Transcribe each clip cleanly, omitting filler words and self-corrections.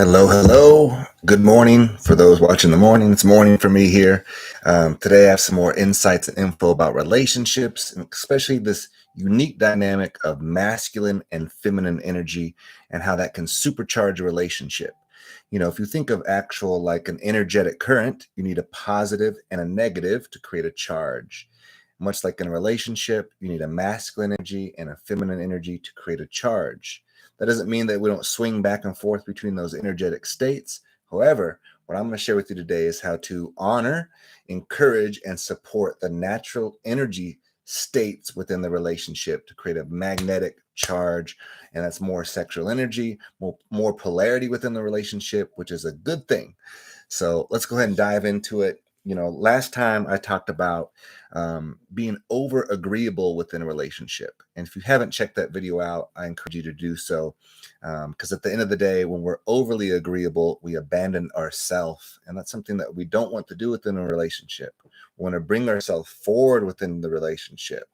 Hello, hello. Good morning for those watching the morning. It's morning for me here. Today, I have some more insights and info about relationships, and especially this unique dynamic of masculine and feminine energy and how that can supercharge a relationship. If you think of actual like an energetic current, you need a positive and a negative to create a charge. Much like in a relationship, you need a masculine energy and a feminine energy to create a charge. That doesn't mean that we don't swing back and forth between those energetic states. However, what I'm going to share with you today is how to honor, encourage, and support the natural energy states within the relationship to create a magnetic charge. And that's more sexual energy, more polarity within the relationship, which is a good thing. So let's go ahead and dive into it. Last time I talked about being over agreeable within a relationship. And if you haven't checked that video out, I encourage you to do so. Because at the end of the day, when we're overly agreeable, we abandon ourselves. And that's something that we don't want to do within a relationship. We want to bring ourselves forward within the relationship.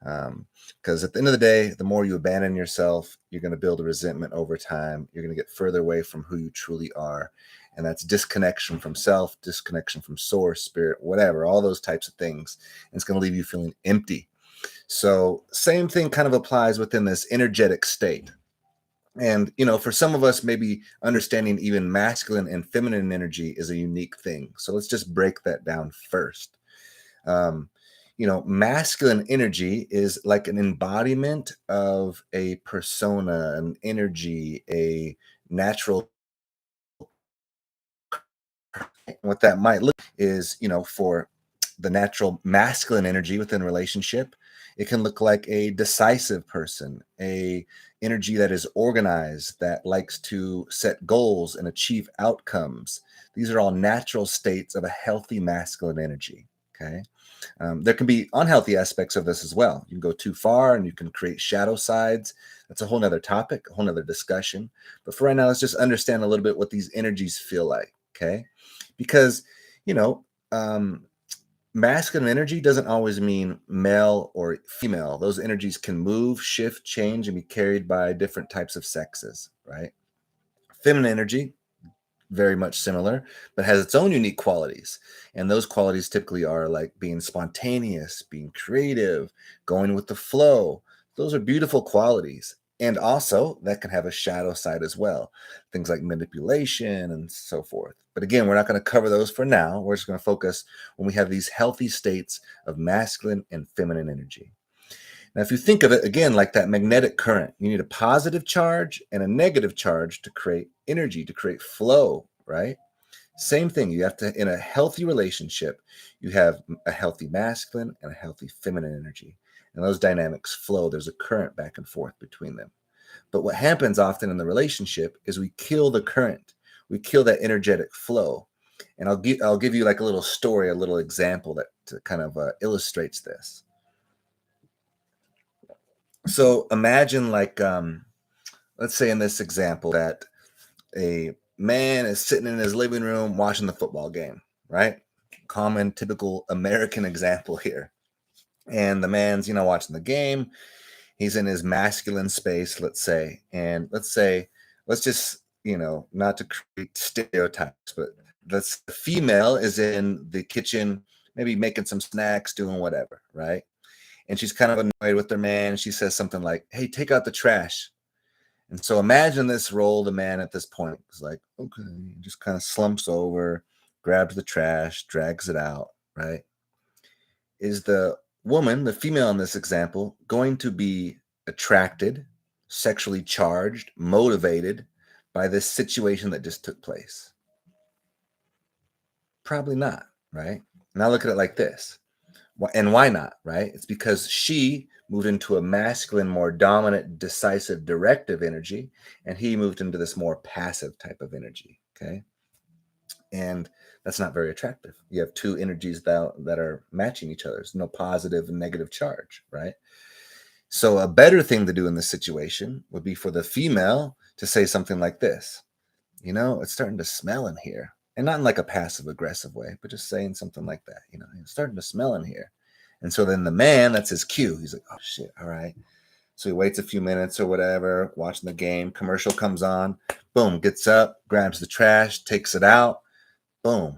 Because at the end of the day, the more you abandon yourself, you're going to build a resentment over time. You're going to get further away from who you truly are. And that's disconnection from self, disconnection from source, spirit, whatever, all those types of things. And it's going to leave you feeling empty. So same thing kind of applies within this energetic state. And, for some of us, maybe understanding even masculine and feminine energy is a unique thing. So let's just break that down first. Masculine energy is like an embodiment of a persona, an energy, a natural. What that might look is, for the natural masculine energy within a relationship, it can look like a decisive person, a energy that is organized, that likes to set goals and achieve outcomes. These are all natural states of a healthy masculine energy. Okay. There can be unhealthy aspects of this as well. You can go too far and you can create shadow sides. That's a whole nother topic, a whole nother discussion. But for right now, let's just understand a little bit what these energies feel like. Okay. Because, you know, um, masculine energy doesn't always mean male or female. Those energies can move, shift, change, and be carried by different types of sexes, right? Feminine energy, very much similar, but has its own unique qualities. And those qualities typically are like being spontaneous, being creative, going with the flow. Those are beautiful qualities. And also, that can have a shadow side as well, things like manipulation and so forth. But again, we're not going to cover those for now. We're just going to focus when we have these healthy states of masculine and feminine energy. Now, if you think of it again like that magnetic current, you need a positive charge and a negative charge to create energy, to create flow, right? Same thing. You have to, in a healthy relationship, you have a healthy masculine and a healthy feminine energy. And those dynamics flow. There's a current back and forth between them. But what happens often in the relationship is we kill the current. We kill that energetic flow. And I'll give you like a little story, a little example that kind of illustrates this. So imagine like let's say in this example that a man is sitting in his living room watching the football game, right? Common, typical American example here. And the man's, watching the game. He's in his masculine space, let's say. And let's just, not to create stereotypes, but the female is in the kitchen, maybe making some snacks, doing whatever, right? And she's kind of annoyed with her man. She says something like, "Hey, take out the trash." And so imagine this role. The man at this point is like, okay, just kind of slumps over, grabs the trash, drags it out, right? Is the woman, the female in this example, going to be attracted, sexually charged, motivated by this situation that just took place? Probably not, right? Now look at it like this. And why not, right? It's because she moved into a masculine, more dominant, decisive, directive energy, and he moved into this more passive type of energy, okay? And that's not very attractive. You have two energies that are matching each other. There's no positive and negative charge, right? So a better thing to do in this situation would be for the female to say something like this. It's starting to smell in here. And not in like a passive aggressive way, but just saying something like that. It's starting to smell in here. And so then the man, that's his cue. He's like, oh shit, all right. So he waits a few minutes or whatever, watching the game. Commercial comes on. Boom, gets up, grabs the trash, takes it out. Boom,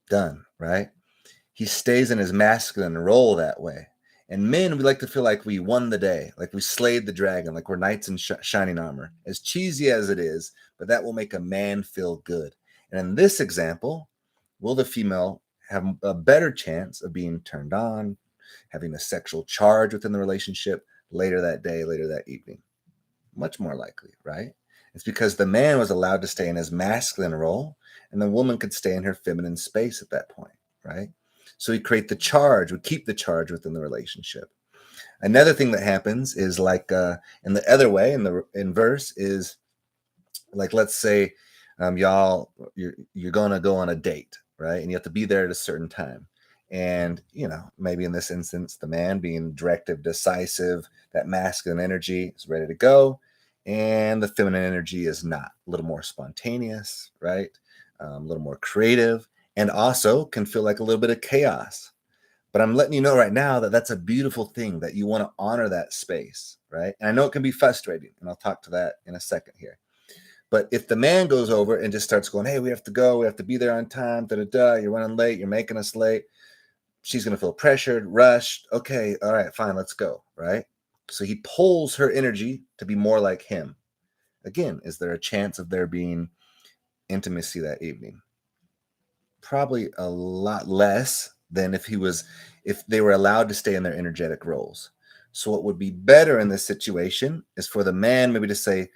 done, right? He stays in his masculine role that way. And men, we like to feel like we won the day, like we slayed the dragon, like we're knights in shining armor. As cheesy as it is, but that will make a man feel good. And in this example, will the female have a better chance of being turned on, having a sexual charge within the relationship later that day, later that evening? Much more likely, right? It's because the man was allowed to stay in his masculine role and the woman could stay in her feminine space at that point, right? So we create the charge, we keep the charge within the relationship. Another thing that happens is like in the other way, in the inverse, is like let's say you're gonna go on a date, right? And you have to be there at a certain time. And maybe in this instance, the man being directive, decisive, that masculine energy is ready to go, and the feminine energy is not. A little more spontaneous, right? A little more creative, and also can feel like a little bit of chaos. But I'm letting you know right now that that's a beautiful thing, that you want to honor that space, right? And I know it can be frustrating, and I'll talk to that in a second here. But if the man goes over and just starts going, hey, we have to go, we have to be there on time, da da da, you're running late, you're making us late, she's going to feel pressured, rushed. Okay, all right, fine, let's go, right? So he pulls her energy to be more like him. Again, is there a chance of there being intimacy that evening? Probably a lot less than if they were allowed to stay in their energetic roles. So what would be better in this situation is for the man maybe to say,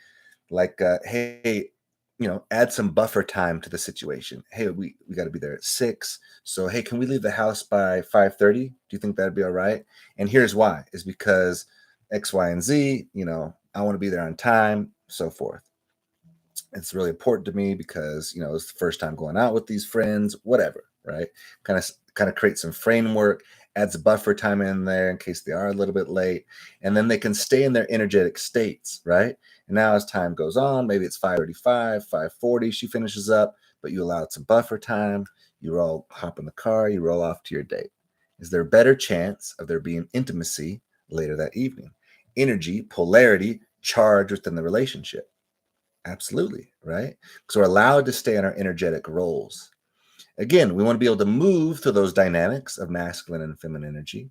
like, hey, add some buffer time to the situation. Hey, we got to be there at 6. So, hey, can we leave the house by 5:30? Do you think that'd be all right? And here's why, is because X, Y, and Z, I want to be there on time, so forth. It's really important to me because, it's the first time going out with these friends, whatever, right? Kind of create some framework, adds a buffer time in there in case they are a little bit late, and then they can stay in their energetic states, right? And now as time goes on, maybe it's 5:35, 5:40, she finishes up, but you allowed some buffer time, you all hop in the car, you roll off to your date. Is there a better chance of there being intimacy later that evening? Energy, polarity, charge within the relationship. Absolutely, right? Because we're allowed to stay in our energetic roles. Again, we want to be able to move through those dynamics of masculine and feminine energy.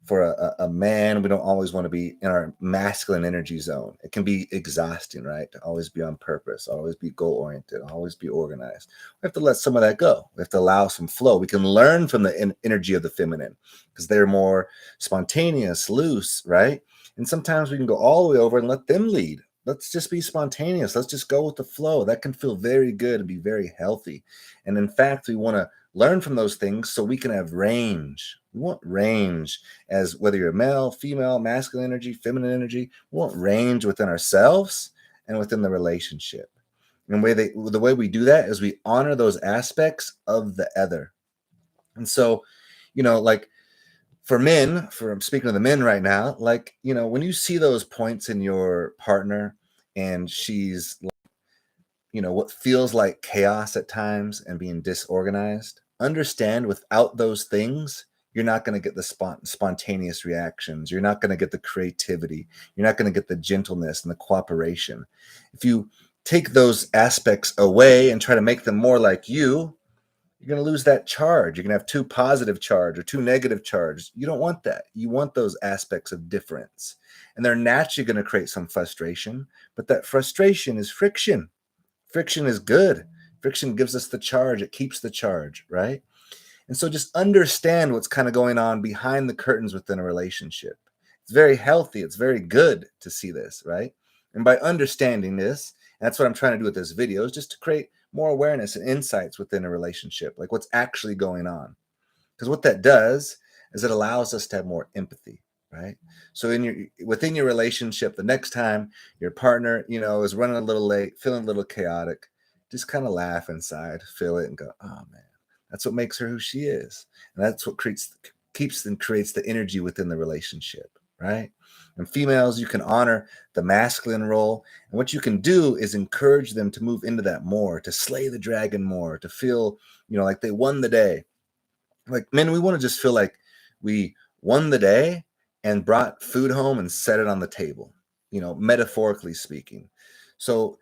For a man, we don't always want to be in our masculine energy zone. It can be exhausting, right? To always be on purpose, always be goal-oriented, always be organized. We have to let some of that go. We have to allow some flow. We can learn from the energy of the feminine because they're more spontaneous, loose, right? And sometimes we can go all the way over and let them lead. Let's just be spontaneous. Let's just go with the flow. That can feel very good and be very healthy. And in fact, we want to learn from those things so we can have range. We want range as whether you're male, female, masculine energy, feminine energy. We want range within ourselves and within the relationship. And the way we do that is we honor those aspects of the other. And so, like for men, I'm speaking to the men right now, like, when you see those points in your partner and she's, what feels like chaos at times and being disorganized, understand without those things, you're not going to get the spontaneous reactions. You're not going to get the creativity. You're not going to get the gentleness and the cooperation. If you take those aspects away and try to make them more like you're going to lose that charge. You're going to have too positive charge or too negative charge. You don't want that. You want those aspects of difference. And they're naturally going to create some frustration, but that frustration is friction. Friction is good. Friction gives us the charge. It keeps the charge, right? And so just understand what's kind of going on behind the curtains within a relationship. It's very healthy. It's very good to see this, right? And by understanding this, that's what I'm trying to do with this video, is just to create more awareness and insights within a relationship, like what's actually going on. Because what that does is it allows us to have more empathy, right? So within your relationship, the next time your partner, is running a little late, feeling a little chaotic, just kind of laugh inside, feel it, and go, "Oh man, that's what makes her who she is," and that's what keeps and creates the energy within the relationship, right? And females, you can honor the masculine role, and what you can do is encourage them to move into that more, to slay the dragon more, to feel, like they won the day. Like men, we want to just feel like we won the day and brought food home and set it on the table, metaphorically speaking. So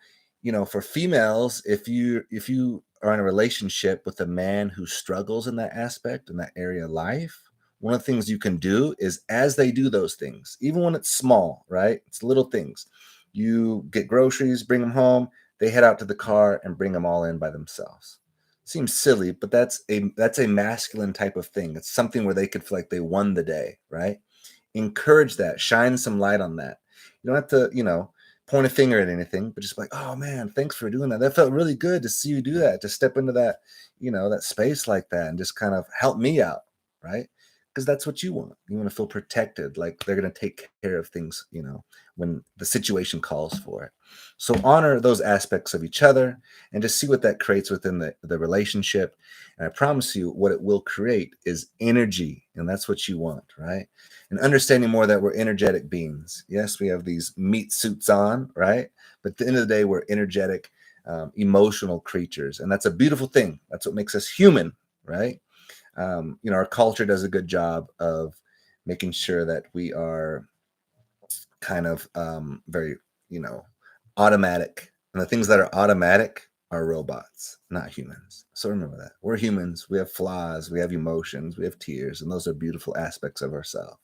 For females, if you are in a relationship with a man who struggles in that aspect, in that area of life, one of the things you can do is, as they do those things, even when it's small, right? It's little things. You get groceries, bring them home, they head out to the car and bring them all in by themselves. Seems silly, but that's a masculine type of thing. It's something where they could feel like they won the day, right? Encourage that, shine some light on that. You don't have to, point a finger at anything, but just like, oh man, thanks for doing that. That felt really good to see you do that, to step into that, that space like that and just kind of help me out, right? Because that's what you want. You want to feel protected, like they're going to take care of things, when the situation calls for it. So honor those aspects of each other and just see what that creates within the relationship. And I promise you, what it will create is energy. And that's what you want, right? And understanding more that we're energetic beings. Yes, we have these meat suits on, right? But at the end of the day, we're energetic, emotional creatures. And that's a beautiful thing. That's what makes us human, right? Our culture does a good job of making sure that we are kind of very, automatic. And the things that are automatic are robots, not humans. So remember that. We're humans. We have flaws. We have emotions. We have tears. And those are beautiful aspects of ourselves.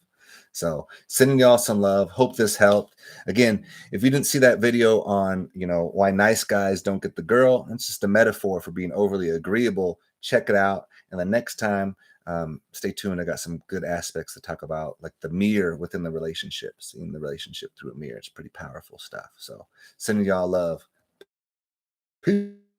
So sending y'all some love. Hope this helped. Again, if you didn't see that video on, why nice guys don't get the girl, it's just a metaphor for being overly agreeable. Check it out. And the next time, stay tuned. I got some good aspects to talk about, like the mirror within the relationship, seeing the relationship through a mirror. It's pretty powerful stuff. So sending y'all love. Peace.